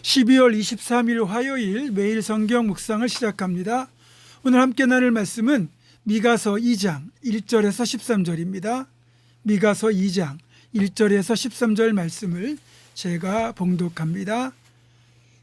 12월 23일 화요일 매일 성경 묵상을 시작합니다. 오늘 함께 나눌 말씀은 미가서 2장 1절에서 13절입니다. 미가서 2장 1절에서 13절 말씀을 제가 봉독합니다.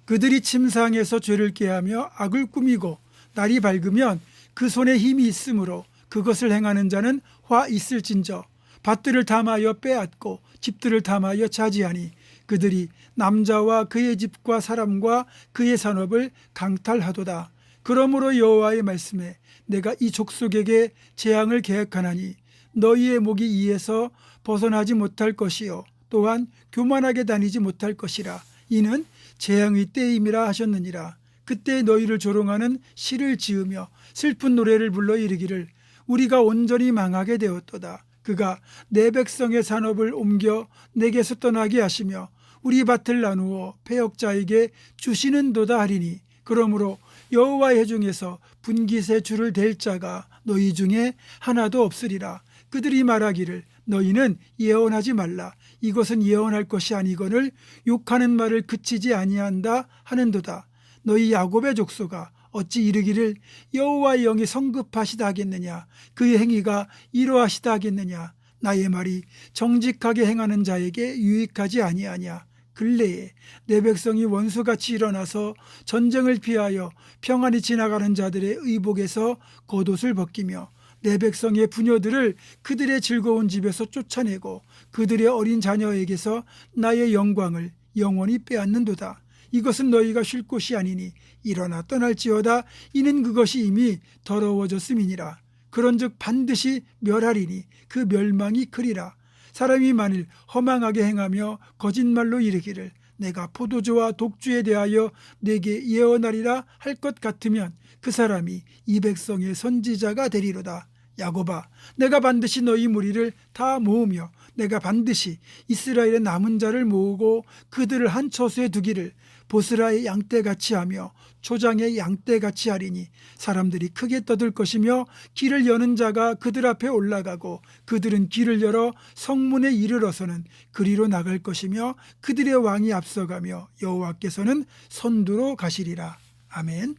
그들이 침상에서 죄를 꾀하며 악을 꾸미고 날이 밝으면 그 손에 힘이 있으므로 그것을 행하는 자는 화 있을진저 밭들을 탐하여 빼앗고 집들을 탐하여 차지하니 그들이 남자와 그의 집과 사람과 그의 산업을 강탈하도다. 그러므로 여호와의 말씀에 내가 이 족속에게 재앙을 계획하나니 너희의 목이 이에서 벗어나지 못할 것이요 또한 교만하게 다니지 못할 것이라. 이는 재앙의 때임이라 하셨느니라. 그때 너희를 조롱하는 시를 지으며 슬픈 노래를 불러 이르기를 우리가 온전히 망하게 되었도다. 그가 내 백성의 산업을 옮겨 내게서 떠나게 하시며 우리 밭을 나누어 패역자에게 주시는도다 하리니 그러므로 여호와의 회중에서 분깃에 줄을 댈 자가 너희 중에 하나도 없으리라. 그들이 말하기를 너희는 예언하지 말라. 이것은 예언할 것이 아니거늘 욕하는 말을 그치지 아니한다 하는도다. 너희 야곱의 족속아 어찌 이르기를 여호와의 영이 성급하시다 하겠느냐. 그의 행위가 이러하시다 하겠느냐. 나의 말이 정직하게 행하는 자에게 유익하지 아니하냐. 근래에 내 백성이 원수같이 일어나서 전쟁을 피하여 평안히 지나가는 자들의 의복에서 겉옷을 벗기며 내 백성의 부녀들을 그들의 즐거운 집에서 쫓아내고 그들의 어린 자녀에게서 나의 영광을 영원히 빼앗는도다. 이것은 너희가 쉴 곳이 아니니 일어나 떠날지어다. 이는 그것이 이미 더러워졌음이니라. 그런즉 반드시 멸하리니 그 멸망이 크리라. 사람이 만일 허망하게 행하며 거짓말로 이르기를 내가 포도주와 독주에 대하여 내게 예언하리라 할 것 같으면 그 사람이 이 백성의 선지자가 되리로다. 야곱아 내가 반드시 너희 무리를 다 모으며 내가 반드시 이스라엘의 남은 자를 모으고 그들을 한 처소에 두기를 보스라의 양떼같이 하며 초장의 양떼같이 하리니 사람들이 크게 떠들 것이며 길을 여는 자가 그들 앞에 올라가고 그들은 길을 열어 성문에 이르러서는 그리로 나갈 것이며 그들의 왕이 앞서가며 여호와께서는 선두로 가시리라. 아멘.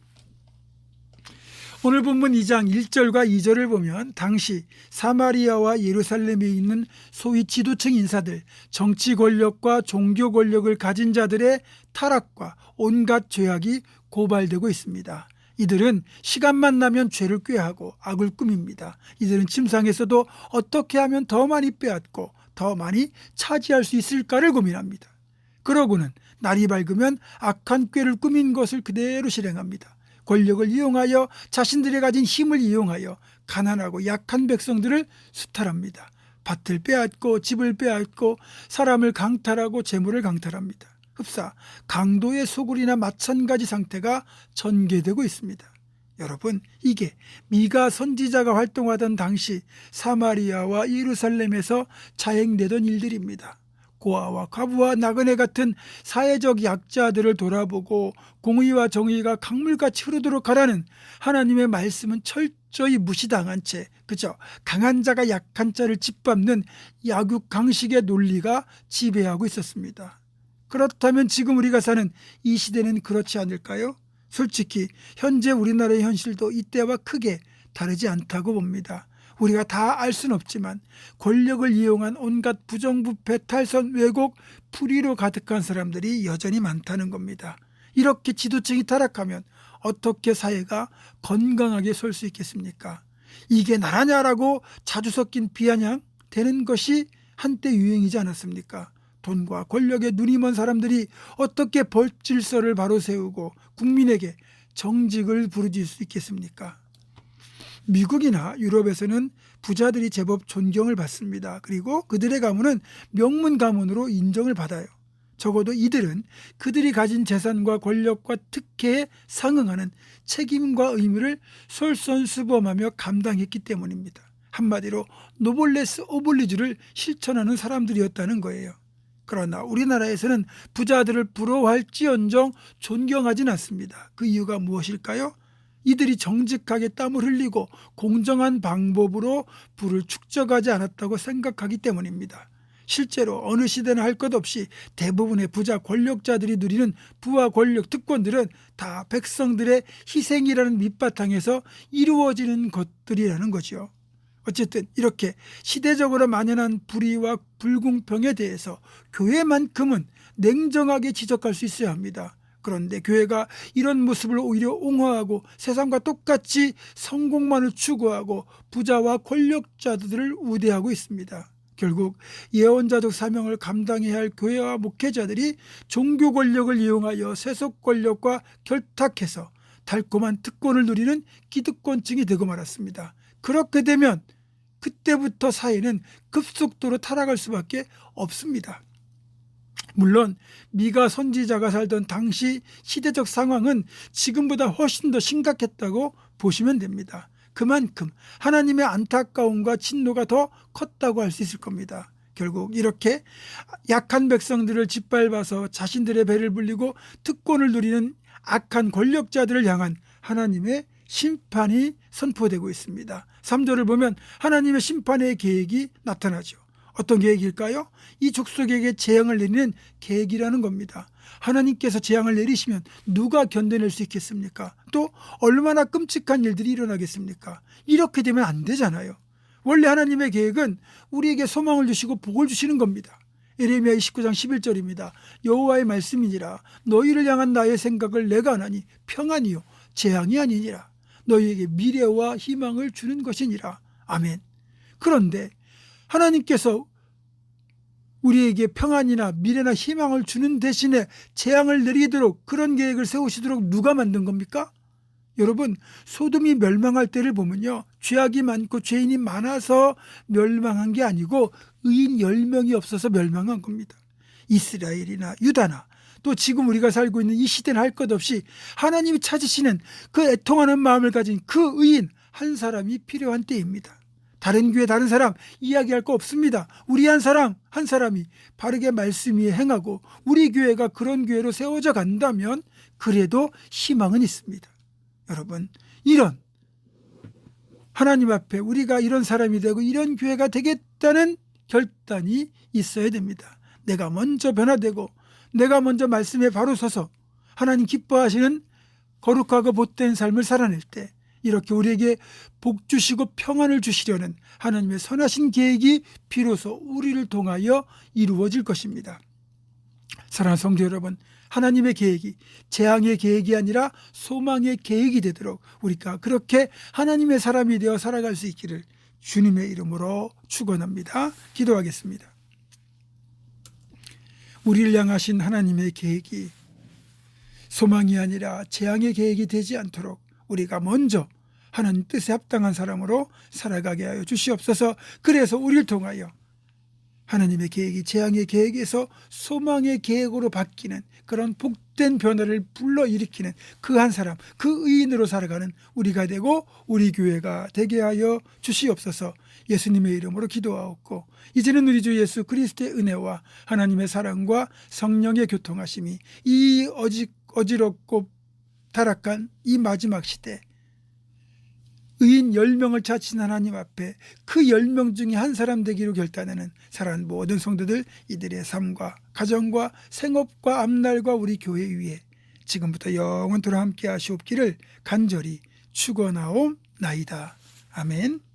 오늘 본문 2장 1절과 2절을 보면 당시 사마리아와 예루살렘에 있는 소위 지도층 인사들, 정치 권력과 종교 권력을 가진 자들의 타락과 온갖 죄악이 고발되고 있습니다. 이들은 시간만 나면 죄를 꾀하고 악을 꾸밉니다. 이들은 침상에서도 어떻게 하면 더 많이 빼앗고 더 많이 차지할 수 있을까를 고민합니다. 그러고는 날이 밝으면 악한 꾀를 꾸민 것을 그대로 실행합니다. 권력을 이용하여 자신들이 가진 힘을 이용하여 가난하고 약한 백성들을 수탈합니다. 밭을 빼앗고 집을 빼앗고 사람을 강탈하고 재물을 강탈합니다. 흡사 강도의 소굴이나 마찬가지 상태가 전개되고 있습니다. 여러분 이게 미가 선지자가 활동하던 당시 사마리아와 예루살렘에서 자행되던 일들입니다. 고아와 과부와 나그네 같은 사회적 약자들을 돌아보고 공의와 정의가 강물같이 흐르도록 하라는 하나님의 말씀은 철저히 무시당한 채 그저 강한 자가 약한 자를 짓밟는 약육강식의 논리가 지배하고 있었습니다. 그렇다면 지금 우리가 사는 이 시대는 그렇지 않을까요? 솔직히 현재 우리나라의 현실도 이때와 크게 다르지 않다고 봅니다. 우리가 다 알 수는 없지만 권력을 이용한 온갖 부정부패, 탈선, 왜곡, 불의로 가득한 사람들이 여전히 많다는 겁니다. 이렇게 지도층이 타락하면 어떻게 사회가 건강하게 설 수 있겠습니까? 이게 나라냐라고 자주 섞인 비아냥 되는 것이 한때 유행이지 않았습니까? 돈과 권력에 눈이 먼 사람들이 어떻게 법 질서를 바로 세우고 국민에게 정직을 부르질 수 있겠습니까? 미국이나 유럽에서는 부자들이 제법 존경을 받습니다. 그리고 그들의 가문은 명문 가문으로 인정을 받아요. 적어도 이들은 그들이 가진 재산과 권력과 특혜에 상응하는 책임과 의무를 솔선수범하며 감당했기 때문입니다. 한마디로 노블레스 오블리주를 실천하는 사람들이었다는 거예요. 그러나 우리나라에서는 부자들을 부러워할지언정 존경하진 않습니다. 그 이유가 무엇일까요? 이들이 정직하게 땀을 흘리고 공정한 방법으로 부를 축적하지 않았다고 생각하기 때문입니다. 실제로 어느 시대나 할 것 없이 대부분의 부자 권력자들이 누리는 부와 권력, 특권들은 다 백성들의 희생이라는 밑바탕에서 이루어지는 것들이라는 거죠. 어쨌든 이렇게 시대적으로 만연한 불의와 불공평에 대해서 교회만큼은 냉정하게 지적할 수 있어야 합니다. 그런데 교회가 이런 모습을 오히려 옹호하고 세상과 똑같이 성공만을 추구하고 부자와 권력자들을 우대하고 있습니다. 결국 예언자적 사명을 감당해야 할 교회와 목회자들이 종교 권력을 이용하여 세속 권력과 결탁해서 달콤한 특권을 누리는 기득권층이 되고 말았습니다. 그렇게 되면 그때부터 사회는 급속도로 타락할 수밖에 없습니다. 물론 미가 선지자가 살던 당시 시대적 상황은 지금보다 훨씬 더 심각했다고 보시면 됩니다. 그만큼 하나님의 안타까움과 진노가 더 컸다고 할 수 있을 겁니다. 결국 이렇게 약한 백성들을 짓밟아서 자신들의 배를 불리고 특권을 누리는 악한 권력자들을 향한 하나님의 심판이 선포되고 있습니다. 3절을 보면 하나님의 심판의 계획이 나타나죠. 어떤 계획일까요? 이 족속에게 재앙을 내리는 계획이라는 겁니다. 하나님께서 재앙을 내리시면 누가 견뎌낼 수 있겠습니까? 또 얼마나 끔찍한 일들이 일어나겠습니까? 이렇게 되면 안 되잖아요. 원래 하나님의 계획은 우리에게 소망을 주시고 복을 주시는 겁니다. 예레미야 29장 11절입니다. 여호와의 말씀이니라. 너희를 향한 나의 생각을 내가 하나니 평안이요 재앙이 아니니라. 너희에게 미래와 희망을 주는 것이니라. 아멘. 그런데 하나님께서 우리에게 평안이나 미래나 희망을 주는 대신에 재앙을 내리도록 그런 계획을 세우시도록 누가 만든 겁니까? 여러분, 소돔이 멸망할 때를 보면요, 죄악이 많고 죄인이 많아서 멸망한 게 아니고 의인 10명이 없어서 멸망한 겁니다. 이스라엘이나 유다나 또 지금 우리가 살고 있는 이 시대는 할 것 없이 하나님이 찾으시는 그 애통하는 마음을 가진 그 의인 한 사람이 필요한 때입니다. 다른 교회 다른 사람 이야기할 거 없습니다. 우리 한 사람이 바르게 말씀 위에 행하고 우리 교회가 그런 교회로 세워져 간다면 그래도 희망은 있습니다. 여러분, 이런 하나님 앞에 우리가 이런 사람이 되고 이런 교회가 되겠다는 결단이 있어야 됩니다. 내가 먼저 변화되고 내가 먼저 말씀에 바로 서서 하나님 기뻐하시는 거룩하고 복된 삶을 살아낼 때 이렇게 우리에게 복 주시고 평안을 주시려는 하나님의 선하신 계획이 비로소 우리를 통하여 이루어질 것입니다. 사랑하는 성도 여러분, 하나님의 계획이 재앙의 계획이 아니라 소망의 계획이 되도록 우리가 그렇게 하나님의 사람이 되어 살아갈 수 있기를 주님의 이름으로 축원합니다. 기도하겠습니다. 우리를 향하신 하나님의 계획이 소망이 아니라 재앙의 계획이 되지 않도록 우리가 먼저 하나님 뜻에 합당한 사람으로 살아가게 하여 주시옵소서. 그래서 우리를 통하여 하나님의 계획이 재앙의 계획에서 소망의 계획으로 바뀌는 그런 복된 변화를 불러일으키는 그 한 사람, 그 의인으로 살아가는 우리가 되고 우리 교회가 되게 하여 주시옵소서. 예수님의 이름으로 기도하옵고 이제는 우리 주 예수 그리스도의 은혜와 하나님의 사랑과 성령의 교통하심이 이 어지럽고 타락한 이 마지막 시대 의인 10명을 찾으신 하나님 앞에 그 10명 중에 한 사람 되기로 결단하는 사랑하는 모든 성도들 이들의 삶과 가정과 생업과 앞날과 우리 교회 위에 지금부터 영원토록 함께 하시옵기를 간절히 축원하옵나이다. 아멘.